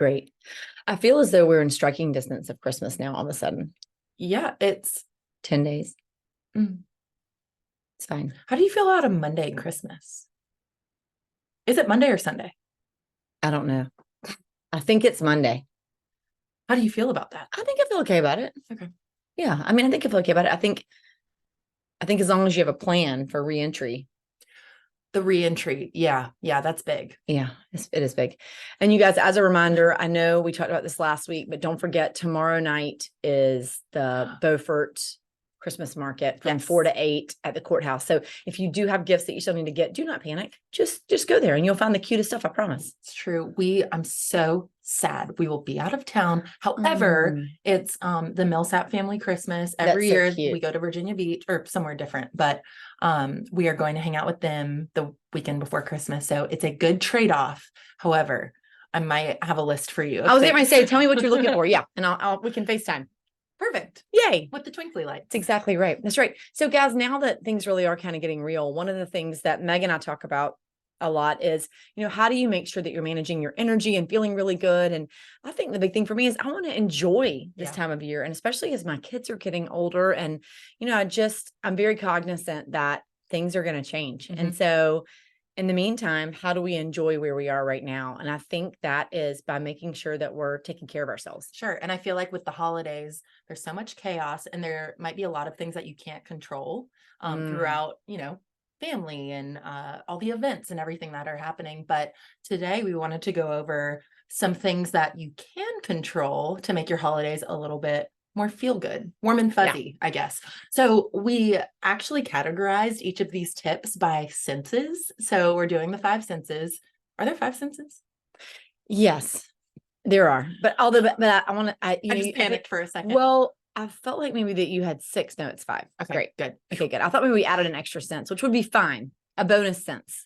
Great. I feel as though we're in striking distance of Christmas now all of a sudden. Yeah, it's 10 days. mm. It's fine. How do you feel about a Monday Christmas? Is it Monday or Sunday? I don't know. I think it's Monday. How do you feel about that? I think I feel okay about it. Okay. Yeah. I mean, I think I feel okay about it. I think as long as you have a plan for reentry. The reentry. Yeah. Yeah, that's big. Yeah, it is big. And you guys, as a reminder, I know we talked about this last week, but don't forget tomorrow night is the Beaufort Christmas market from 4 to 8 at the courthouse. So if you do have gifts that you still need to get, do not panic. Just go there and you'll find the cutest stuff. I promise. It's true. I'm so sad. We will be out of town. However, it's the Millsap family Christmas. Every year we go to Virginia Beach or somewhere different, but we are going to hang out with them the weekend before Christmas. So it's a good trade-off. However, I might have a list for you. I was going to say, tell me what you're looking for. Yeah. And we can FaceTime. Perfect. Yay. With the twinkly lights. That's exactly right. That's right. So guys, now that things really are kind of getting real, one of the things that Meg and I talk about a lot is, how do you make sure that you're managing your energy and feeling really good? And I think the big thing for me is I want to enjoy this time of year. And especially as my kids are getting older and, I'm very cognizant that things are going to change. Mm-hmm. And so in the meantime, how do we enjoy where we are right now? And I think that is by making sure that we're taking care of ourselves. Sure. And I feel like with the holidays, there's so much chaos and there might be a lot of things that you can't control throughout, family and all the events and everything that are happening. But today we wanted to go over some things that you can control to make your holidays a little bit more feel good, warm and fuzzy, I guess. So we actually categorized each of these tips by senses. So we're doing the 5 senses. Are there 5 senses? Yes, there are. But I want to, I just panicked for a second. Well, I felt like maybe that you had 6. No, it's 5. Okay, great. Good. Okay, good. I thought maybe we added an extra sense, which would be fine. A bonus sense.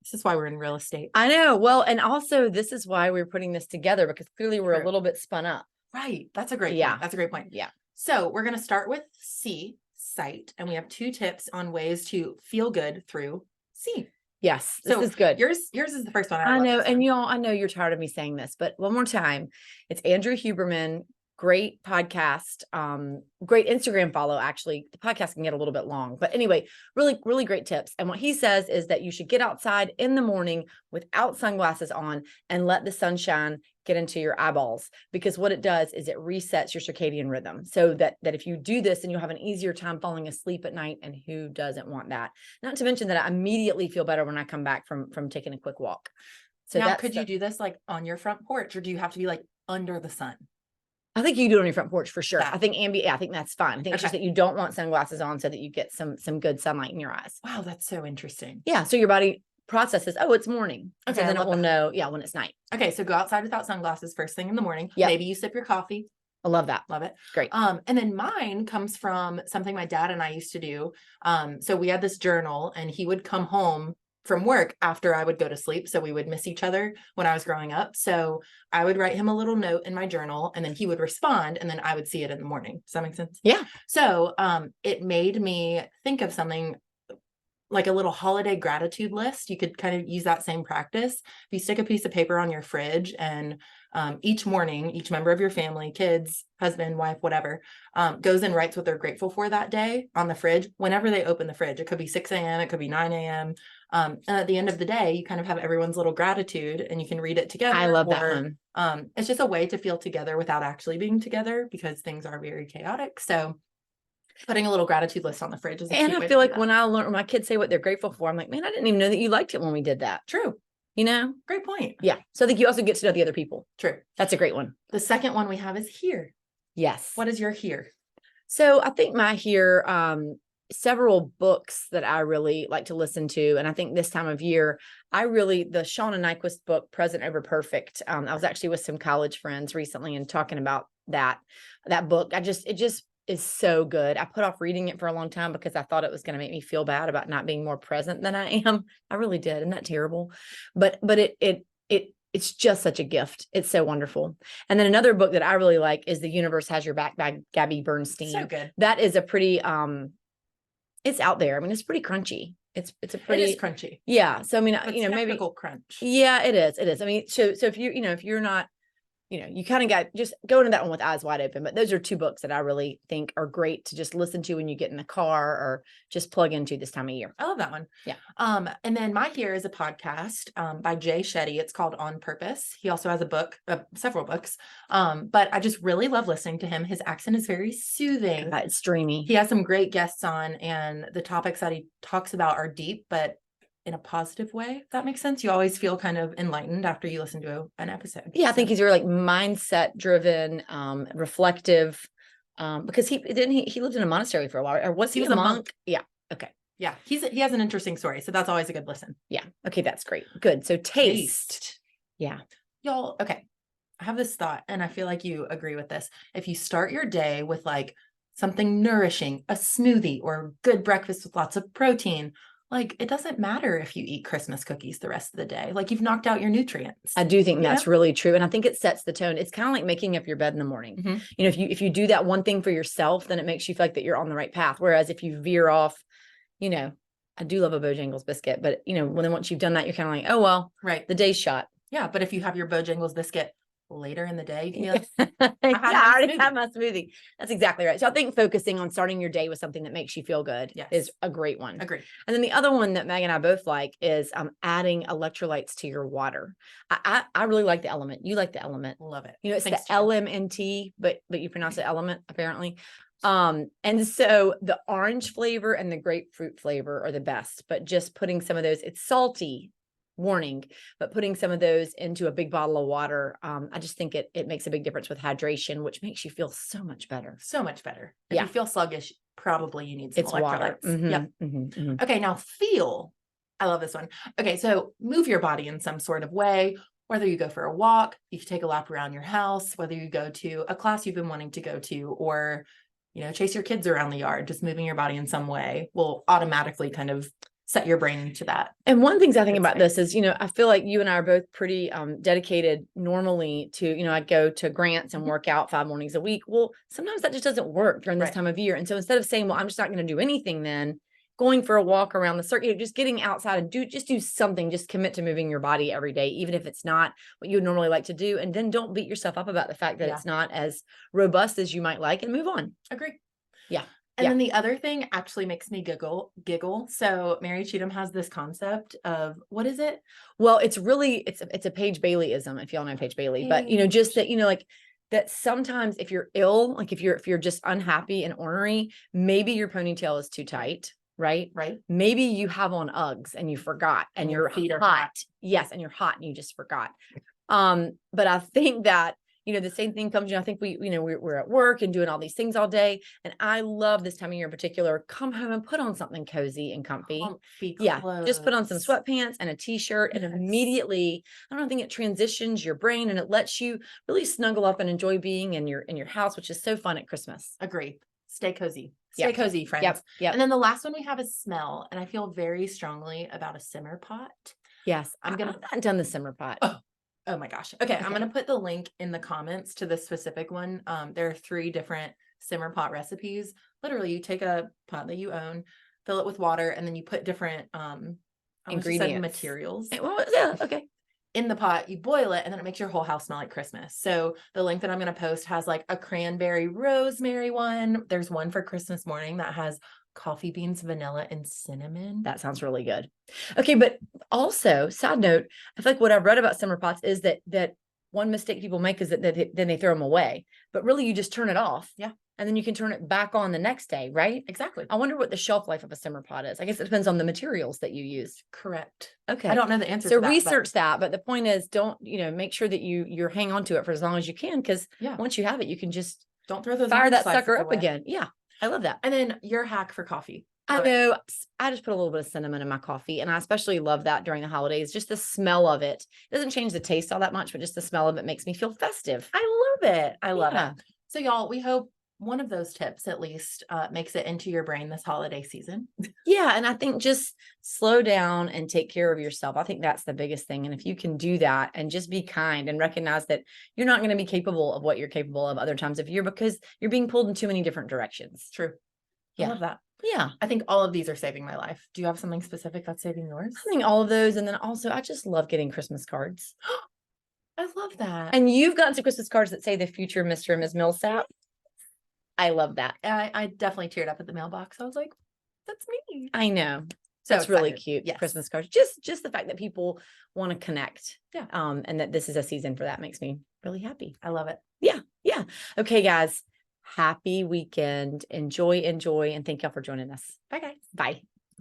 This is why we're in real estate. I know. Well, and also this is why we're putting this together because clearly we're a little bit spun up. Right. That's a great point. That's a great point. Yeah. So we're going to start with C, sight, and we have 2 tips on ways to feel good through C. Yes, this is good. Yours is the first one. I know. And y'all, I know you're tired of me saying this, but one more time, it's Andrew Huberman. Great podcast, great Instagram follow. Actually, the podcast can get a little bit long, but anyway, really, really great tips. And what he says is that you should get outside in the morning without sunglasses on and let the sunshine get into your eyeballs, because what it does is it resets your circadian rhythm so that if you do this, then you'll have an easier time falling asleep at night. And who doesn't want that? Not to mention that I immediately feel better when I come back from taking a quick walk. So now, could you do this like on your front porch, or do you have to be like under the sun? I think you can do it on your front porch for sure. I think I think that's fine. I think it's just that you don't want sunglasses on so that you get some good sunlight in your eyes. Wow, that's so interesting. Yeah. So your body processes, oh, it's morning. Okay. So then it will know, when it's night. Okay. So go outside without sunglasses first thing in the morning. Yeah. Maybe you sip your coffee. I love that. Love it. Great. And then mine comes from something my dad and I used to do. So we had this journal and he would come home from work after I would go to sleep. So we would miss each other when I was growing up. So I would write him a little note in my journal and then he would respond and then I would see it in the morning. Does that make sense? Yeah. So it made me think of something like a little holiday gratitude list. You could kind of use that same practice. If you stick a piece of paper on your fridge and each morning, each member of your family, kids, husband, wife, whatever, goes and writes what they're grateful for that day on the fridge, whenever they open the fridge. It could be 6 a.m. It could be 9 a.m. And at the end of the day, you kind of have everyone's little gratitude and you can read it together. I love that one. It's just a way to feel together without actually being together because things are very chaotic. So putting a little gratitude list on the fridge is and I feel like when my kids say what they're grateful for, I'm like, man, I didn't even know that you liked it when we did that. True. Great point. Yeah. So I think you also get to know the other people. True. That's a great one. The second one we have is here. Yes. What is your here? So I think my here, several books that I really like to listen to. And I think this time of year, the Shauna Nyquist book, Present Over Perfect. I was actually with some college friends recently and talking about that book. It just is so good. I put off reading it for a long time because I thought it was going to make me feel bad about not being more present than I am. I really did. Isn't that terrible? But it's just such a gift. It's so wonderful. And then another book that I really like is The Universe Has Your Back by Gabby Bernstein. So good. That is a pretty, it's out there. I mean, it's pretty crunchy. it's a It pretty is crunchy. yeah. So I mean, It's maybe technical crunch. yeah, it is. I mean, so if if you're not, you kind of got just go into that one with eyes wide open. But those are two books that I really think are great to just listen to when you get in the car or just plug into this time of year. I love that one. Yeah. And then my here is a podcast by Jay Shetty. It's called On Purpose. He also has a book, several books. But I just really love listening to him. His accent is very soothing. It's dreamy. He has some great guests on, and the topics that he talks about are deep, but in a positive way, if that makes sense. You always feel kind of enlightened after you listen to an episode. Yeah, I think he's very like mindset driven, reflective. Because he lived in a monastery for a while, or was he was a a monk? Yeah. Okay. Yeah, he has an interesting story, so that's always a good listen. Yeah. Okay, that's great. Good. So taste. Yeah. Y'all, okay. I have this thought, and I feel like you agree with this. If you start your day with like something nourishing, a smoothie or good breakfast with lots of protein, like it doesn't matter if you eat Christmas cookies the rest of the day. Like you've knocked out your nutrients. I do think that's really true. And I think it sets the tone. It's kind of like making up your bed in the morning. Mm-hmm. If you do that one thing for yourself, then it makes you feel like that you're on the right path. Whereas if you veer off, I do love a Bojangles biscuit, but once you've done that, you're kind of like, oh, well, right. The day's shot. Yeah. But if you have your Bojangles biscuit later in the day, you can be like, I already had my smoothie. That's exactly right. So I think focusing on starting your day with something that makes you feel good is a great one. Agree. And then the other one that Meg and I both like is adding electrolytes to your water. I really like the Element. You like the Element. Love it. It's the LMNT, but you pronounce it Element apparently. And so the orange flavor and the grapefruit flavor are the best, but just putting some of those, it's salty, warning, but putting some of those into a big bottle of water, I just think it makes a big difference with hydration, which makes you feel so much better. So much better. If you feel sluggish, probably you need some electrolytes. Water. Mm-hmm, yep. Mm-hmm, mm-hmm. Okay, now feel. I love this one. Okay, so move your body in some sort of way, whether you go for a walk, you take a lap around your house, whether you go to a class you've been wanting to go to, or chase your kids around the yard. Just moving your body in some way will automatically kind of set your brain to that. And one thing I think about this is, I feel like you and I are both pretty dedicated normally to, I go to Grants and work out 5 mornings a week. Well, sometimes that just doesn't work during this time of year. And so instead of saying, well, I'm just not going to do anything then, going for a walk around the circuit, just getting outside and do something, just commit to moving your body every day, even if it's not what you would normally like to do. And then don't beat yourself up about the fact that it's not as robust as you might like, and move on. Agree. Yeah. And then the other thing actually makes me giggle. So Mary Cheatham has this concept of, what is it? Well, it's a Paige Baileyism, if y'all know Paige Bailey, but just that, like that sometimes if you're ill, like if you're just unhappy and ornery, maybe your ponytail is too tight. Right. Maybe you have on Uggs and you forgot, and your feet are hot. Yes. And you're hot and you just forgot. But I think that, the same thing comes, I think we're at work and doing all these things all day. And I love this time of year in particular, come home and put on something cozy and comfy. Just put on some sweatpants and a t-shirt and immediately, I think it transitions your brain and it lets you really snuggle up and enjoy being in your house, which is so fun at Christmas. Agree. Stay cozy. Stay cozy, friends. Yep. And then the last one we have is smell. And I feel very strongly about a simmer pot. Yes. I've not done the simmer pot. Oh my gosh. Okay. I'm going to put the link in the comments to this specific one. There are 3 different simmer pot recipes. Literally, you take a pot that you own, fill it with water, and then you put different ingredients, materials. Okay. In the pot, you boil it, and then it makes your whole house smell like Christmas. So the link that I'm going to post has like a cranberry rosemary one. There's one for Christmas morning that has coffee beans, vanilla, and cinnamon. That sounds really good. Okay. But also, side note, I feel like what I've read about simmer pots is that one mistake people make is that then they throw them away, but really you just turn it off. Yeah. And then you can turn it back on the next day, right? Exactly. I wonder what the shelf life of a simmer pot is. I guess it depends on the materials that you use. Correct. Okay. I don't know the answer to to that. So research that, but the point is don't, make sure that you hang on to it for as long as you can, because once you have it, you can just don't throw those fire that sucker up again. Yeah. I love that. And then your hack for coffee. I know. I just put a little bit of cinnamon in my coffee, and I especially love that during the holidays. Just the smell of it. It doesn't change the taste all that much, but just the smell of it makes me feel festive. I love it. I love it. So y'all, we hope one of those tips at least makes it into your brain this holiday season. Yeah. And I think just slow down and take care of yourself. I think that's the biggest thing. And if you can do that and just be kind and recognize that you're not going to be capable of what you're capable of other times of year because you're being pulled in too many different directions. True. I love that. Yeah. I think all of these are saving my life. Do you have something specific that's saving yours? I think all of those. And then also, I just love getting Christmas cards. I love that. And you've gotten some Christmas cards that say the future Mr. and Ms. Millsap. I love that. I definitely teared up at the mailbox. I was like, that's me. I know. So That's really excited. cute. Yes. Christmas cards. Just the fact that people want to connect. Yeah. And that this is a season for that makes me really happy. I love it. Yeah. Yeah. Okay, guys. Happy weekend. Enjoy, and thank y'all for joining us. Bye, guys. Bye.